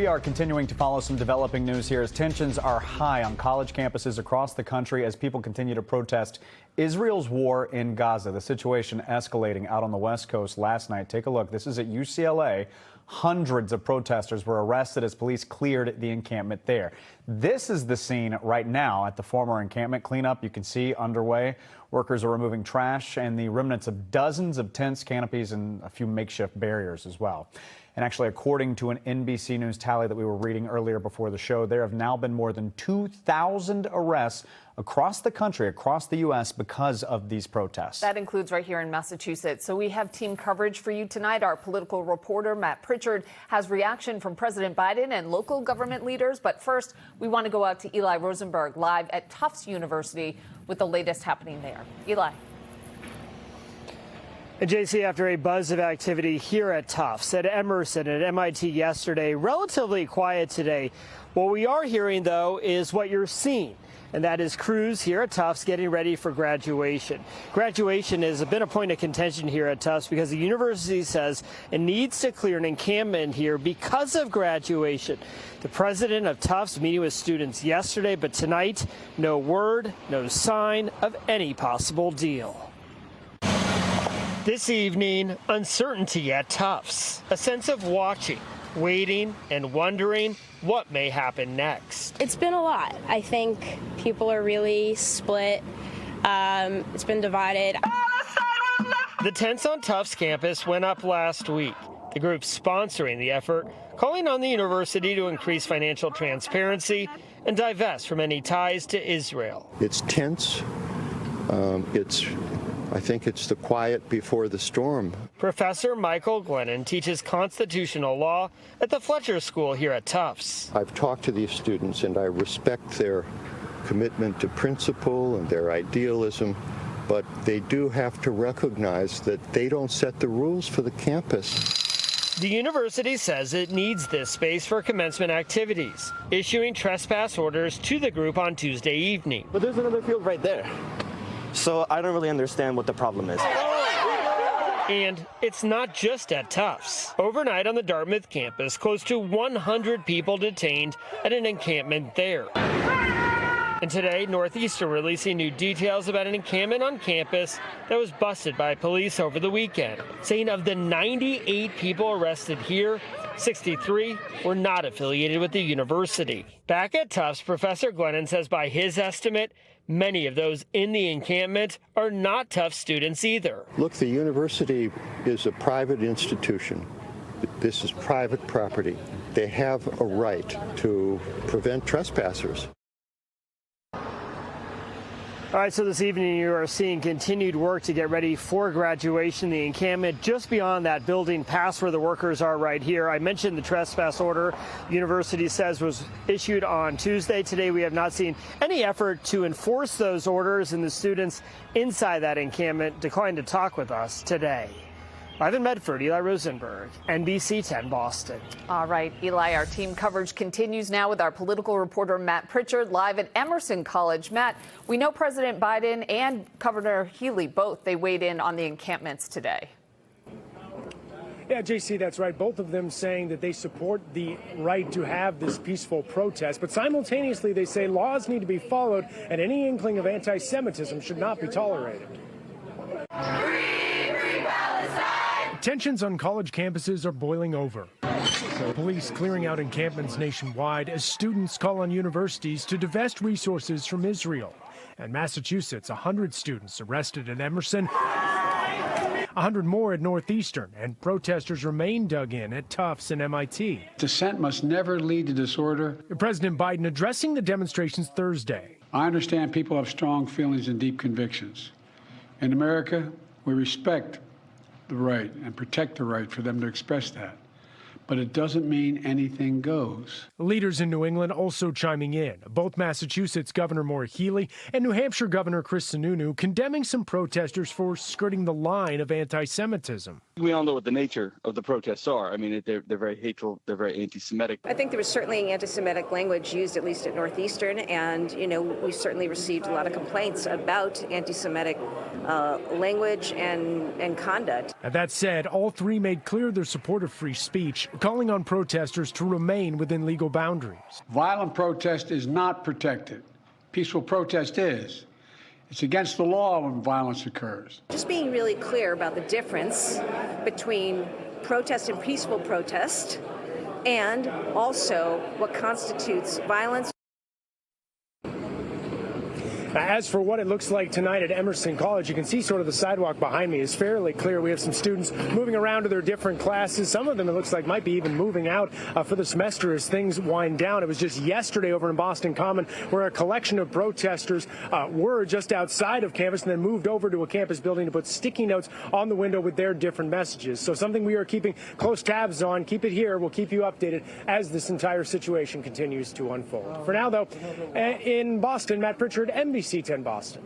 We are continuing to follow some developing news here as tensions are high on college campuses across the country as people continue to protest Israel's war in Gaza. The situation escalating out on the West Coast last night. Take a look. This is at UCLA. Hundreds of protesters were arrested as police cleared the encampment there. This is the scene right now at the former encampment. Cleanup, you can see, underway. Workers are removing trash and the remnants of dozens of tents, canopies, and a few makeshift barriers as well. And actually, according to an NBC News tally that we were reading earlier before the show, there have now been more than 2,000 arrests across the country, across the U.S. because of these protests. That includes right here in Massachusetts. So we have team coverage for you tonight. Our political reporter, Matt Pritchard, has reaction from President Biden and local government leaders. But first, we want to go out to Eli Rosenberg live at Tufts University with the latest happening there. Eli. And JC, after a buzz of activity here at Tufts, at Emerson, and MIT yesterday, relatively quiet today. What we are hearing, though, is what you're seeing, and that is crews here at Tufts getting ready for graduation. Graduation has been a point of contention here at Tufts because the university says it needs to clear an encampment here because of graduation. The president of Tufts meeting with students yesterday, but tonight, no word, no sign of any possible deal. This evening, uncertainty at Tufts, a sense of watching, waiting, and wondering what may happen next. It's been a lot. I think people are really split. It's been divided. The tents on Tufts campus went up last week. The group sponsoring the effort, calling on the university to increase financial transparency and divest from any ties to Israel. It's tense. I think it's the quiet before the storm. Professor Michael Glennon teaches constitutional law at the Fletcher School here at Tufts. I've talked to these students and I respect their commitment to principle and their idealism, but they do have to recognize that they don't set the rules for the campus. The university says it needs this space for commencement activities, issuing trespass orders to the group on Tuesday evening. But there's another field right there. So I don't really understand what the problem is. And it's not just at Tufts. Overnight on the Dartmouth campus, close to 100 people detained at an encampment there. And today, Northeastern releasing new details about an encampment on campus that was busted by police over the weekend, saying of the 98 people arrested here, 63 were not affiliated with the university. Back at Tufts, Professor Glennon says by his estimate, many of those in the encampment are not Tufts students either. Look, the university is a private institution. This is private property. They have a right to prevent trespassers. All right, so this evening you are seeing continued work to get ready for graduation. The encampment just beyond that building past where the workers are right here. I mentioned the trespass order the university says was issued on Tuesday. Today we have not seen any effort to enforce those orders, and the students inside that encampment declined to talk with us today. Live in Medford, Eli Rosenberg, NBC 10 Boston. All right, Eli, our team coverage continues now with our political reporter Matt Pritchard live at Emerson College. Matt, we know President Biden and Governor Healy both, they weighed in on the encampments today. Yeah, JC, that's right. Both of them saying that they support the right to have this peaceful protest, but simultaneously they say laws need to be followed and any inkling of anti-Semitism should not be tolerated. Tensions on college campuses are boiling over. Police clearing out encampments nationwide as students call on universities to divest resources from Israel. And Massachusetts, 100 students arrested at Emerson, 100 more at Northeastern, and protesters remain dug in at Tufts and MIT. Dissent must never lead to disorder. President Biden addressing the demonstrations Thursday. I understand people have strong feelings and deep convictions. In America, we respect the right and protect the right for them to express that. But it doesn't mean anything goes. Leaders in New England also chiming in. Both Massachusetts Governor Maura and New Hampshire Governor Chris Sununu condemning some protesters for skirting the line of anti-Semitism. We all know what the nature of the protests are. I mean, they're very hateful. They're very anti-Semitic. I think there was certainly anti-Semitic language used, at least at Northeastern. And, you know, we certainly received a lot of complaints about anti-Semitic language and conduct. And that said, all three made clear their support of free speech, calling on protesters to remain within legal boundaries. Violent protest is not protected. Peaceful protest is. It's against the law when violence occurs. Just being really clear about the difference between protest and peaceful protest, and also what constitutes violence. As for what it looks like tonight at Emerson College, you can see sort of the sidewalk behind me is fairly clear. We have some students moving around to their different classes. Some of them, it looks like, might be even moving out for the semester as things wind down. It was just yesterday over in Boston Common where a collection of protesters were just outside of campus and then moved over to a campus building to put sticky notes on the window with their different messages. So something we are keeping close tabs on. Keep it here. We'll keep you updated as this entire situation continues to unfold. For now, though, in Boston, Matt Pritchard, NBC 10 Boston.